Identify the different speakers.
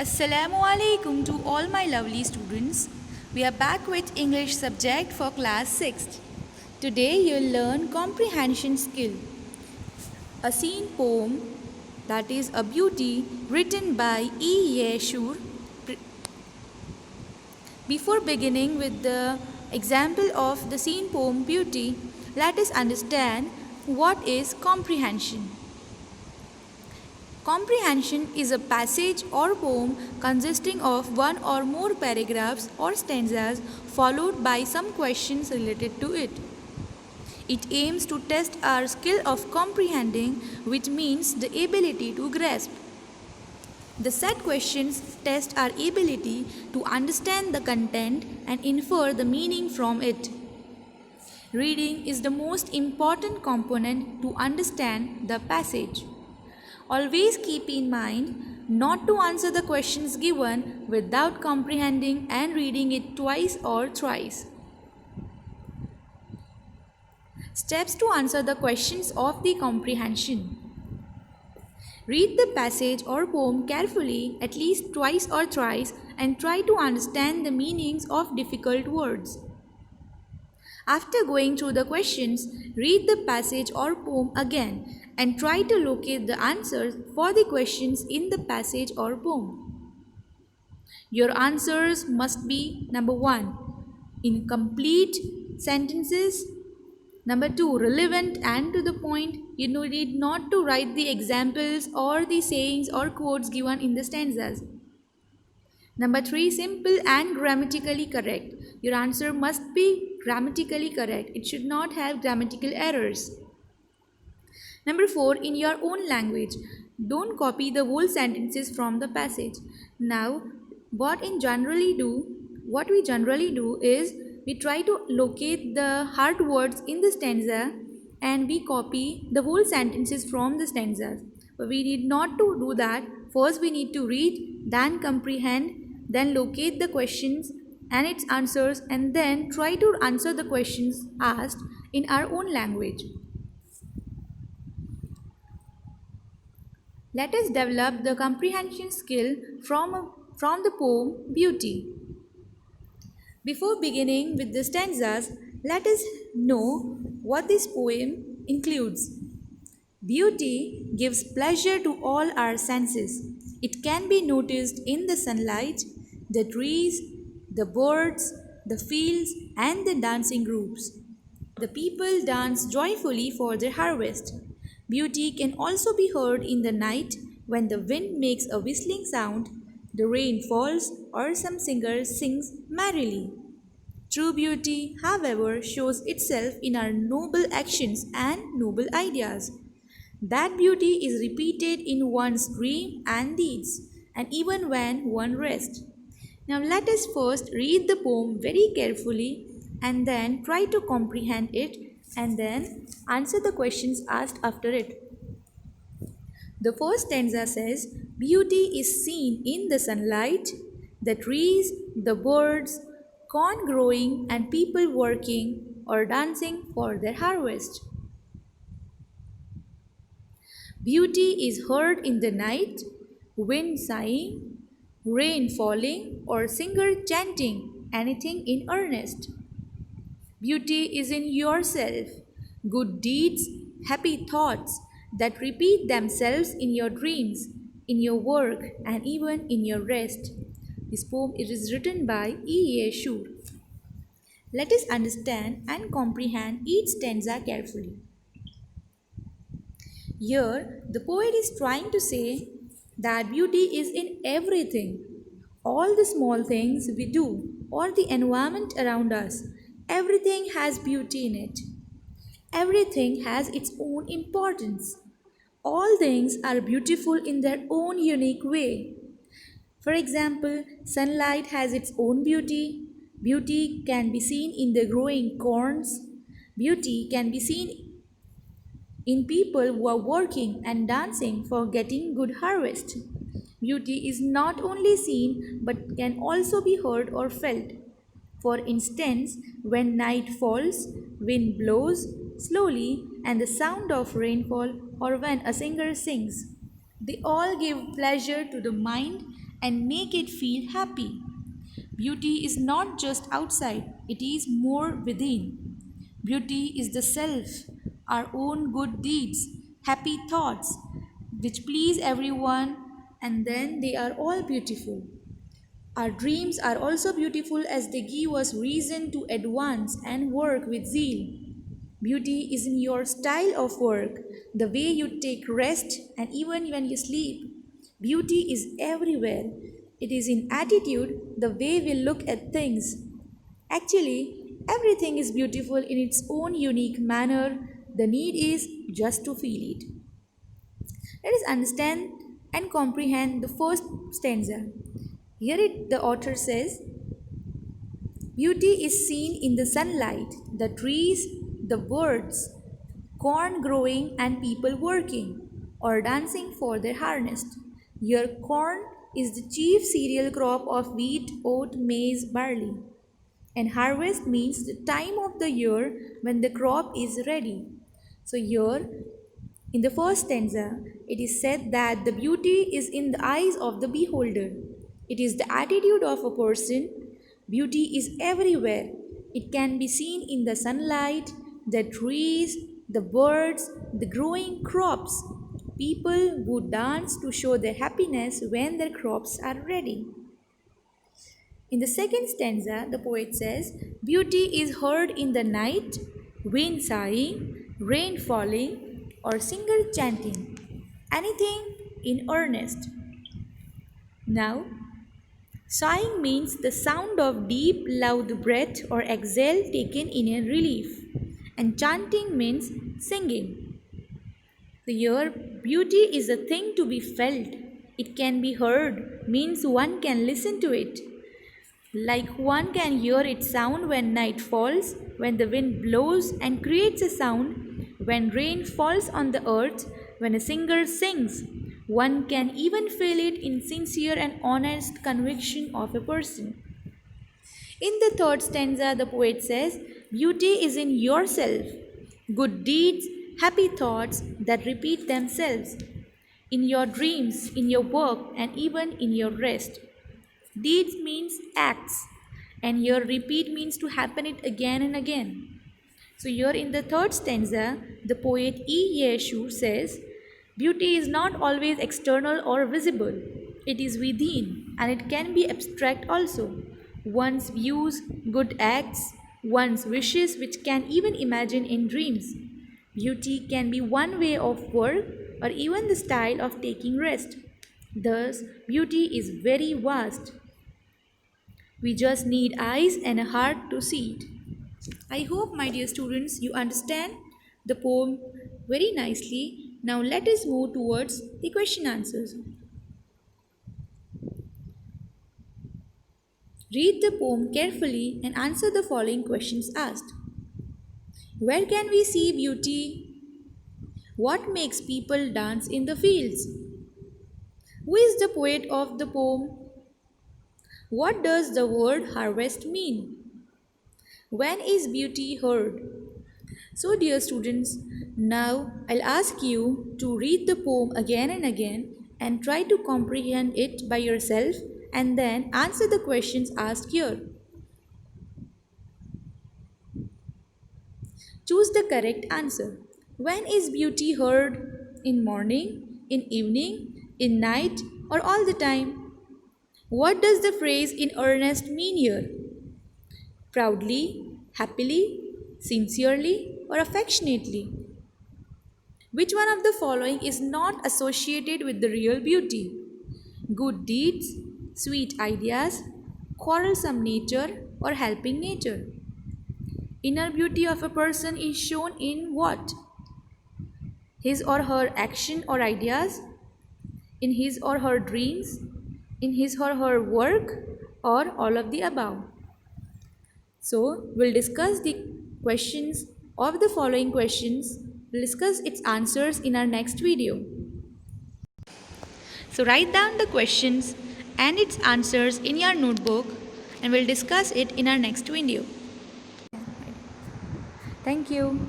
Speaker 1: Assalamu alaikum to all my lovely students. We are back with English subject for class 6th. Today you'll learn comprehension skill. A scene poem, that is a beauty, written by E. Yeshur. Before beginning with the example of the scene poem Beauty, let us understand what is comprehension. Comprehension is a passage or poem consisting of one or more paragraphs or stanzas followed by some questions related to it. It aims to test our skill of comprehending, which means the ability to grasp. The set questions test our ability to understand the content and infer the meaning from it. Reading is the most important component to understand the passage. Always keep in mind not to answer the questions given without comprehending and reading it twice or thrice. Steps to answer the questions of the comprehension. Read the passage or poem carefully at least twice or thrice and try to understand the meanings of difficult words. After going through the questions, read the passage or poem again and try to locate the answers for the questions in the passage or poem. Your answers must be number 1, in complete sentences. Number 2, relevant and to the point. You need not to write the examples or the sayings or quotes given in the stanzas. Number 3, simple and grammatically correct. Your answer must be grammatically correct. It should not have grammatical errors. Number 4, in your own language. Don't copy the whole sentences from the passage. Now, what we generally do is we try to locate the hard words in the stanza and we copy the whole sentences from the stanzas. But we need not to do that. First we need to read, then comprehend, then locate the questions and its answers, and then try to answer the questions asked in our own language. Let us develop the comprehension skill from the poem Beauty. Before beginning with the stanzas, let us know what this poem includes. Beauty gives pleasure to all our senses. It can be noticed in the sunlight, the trees, the birds, the fields, and the dancing groups. The people dance joyfully for their harvest. Beauty can also be heard in the night when the wind makes a whistling sound, the rain falls, or some singer sings merrily. True beauty, however, shows itself in our noble actions and noble ideas. That beauty is repeated in one's dream and deeds, and even when one rests. Now let us first read the poem very carefully and then try to comprehend it and then answer the questions asked after it. The first stanza says, beauty is seen in the sunlight, the trees, the birds, corn growing, and people working or dancing for their harvest. Beauty is heard in the night, wind sighing, rain falling, or singer chanting, anything in earnest. Beauty is in yourself, good deeds, happy thoughts that repeat themselves in your dreams, in your work, and even in your rest. This poem is written by E. Yeshur. Let us understand and comprehend each stanza carefully. Here, the poet is trying to say that beauty is in everything. All the small things we do or the environment around us, everything has beauty in it. Everything has its own importance. All things are beautiful in their own unique way. For example, sunlight has its own beauty. Beauty can be seen in the growing corns. Beauty can be seen in people who are working and dancing for getting good harvest. Beauty is not only seen but can also be heard or felt. For instance, when night falls, wind blows slowly, and the sound of rainfall, or when a singer sings, they all give pleasure to the mind and make it feel happy. Beauty is not just outside, it is more within. Beauty is the self, our own good deeds, happy thoughts, which please everyone, and then they are all beautiful. Our dreams are also beautiful as they give us reason to advance and work with zeal. Beauty is in your style of work, the way you take rest, and even when you sleep. Beauty is everywhere. It is in attitude, the way we look at things. Actually, everything is beautiful in its own unique manner. The need is just to feel it. Let us understand and comprehend the first stanza. Here the author says, beauty is seen in the sunlight, the trees, the birds, corn growing and people working or dancing for their harvest. Here corn is the chief cereal crop of wheat, oat, maize, barley. And harvest means the time of the year when the crop is ready. So here in the first stanza, it is said that the beauty is in the eyes of the beholder. It is the attitude of a person. Beauty is everywhere. It can be seen in the sunlight, the trees, the birds, the growing crops. People who dance to show their happiness when their crops are ready. In the second stanza, the poet says, beauty is heard in the night, wind sighing, rain falling, or singer chanting. Anything in earnest. Now, sighing means the sound of deep, loud breath or exhale taken in a relief. And chanting means singing. So here, beauty is a thing to be felt. It can be heard, means one can listen to it. Like one can hear its sound when night falls, when the wind blows and creates a sound, when rain falls on the earth, when a singer sings. One can even feel it in sincere and honest conviction of a person. In the third stanza, the poet says, beauty is in yourself, good deeds, happy thoughts that repeat themselves, in your dreams, in your work, and even in your rest. Deeds means acts, and your repeat means to happen it again and again. So here in the third stanza, the poet E. Yeshu says, beauty is not always external or visible. It is within, and it can be abstract also. One's views, good acts, one's wishes which can even imagine in dreams. Beauty can be one way of work or even the style of taking rest. Thus, beauty is very vast. We just need eyes and a heart to see it. I hope, my dear students, you understand the poem very nicely. Now let us move towards the question answers. Read the poem carefully and answer the following questions asked. Where can we see beauty? What makes people dance in the fields? Who is the poet of the poem? What does the word harvest mean? When is beauty heard? So dear students, now I'll ask you to read the poem again and again and try to comprehend it by yourself and then answer the questions asked here. Choose the correct answer. When is beauty heard? In morning, in evening, in night, or all the time? What does the phrase in earnest mean here? Proudly, happily, sincerely, or affectionately? Which one of the following is not associated with the real beauty? Good deeds, sweet ideas, quarrelsome nature, or helping nature? Inner beauty of a person is shown in what? His or her action or ideas? In his or her dreams? In his or her work, or all of the above? So, we'll discuss the questions of the following questions. We'll discuss its answers in our next video. So, write down the questions and its answers in your notebook and we'll discuss it in our next video. Thank you.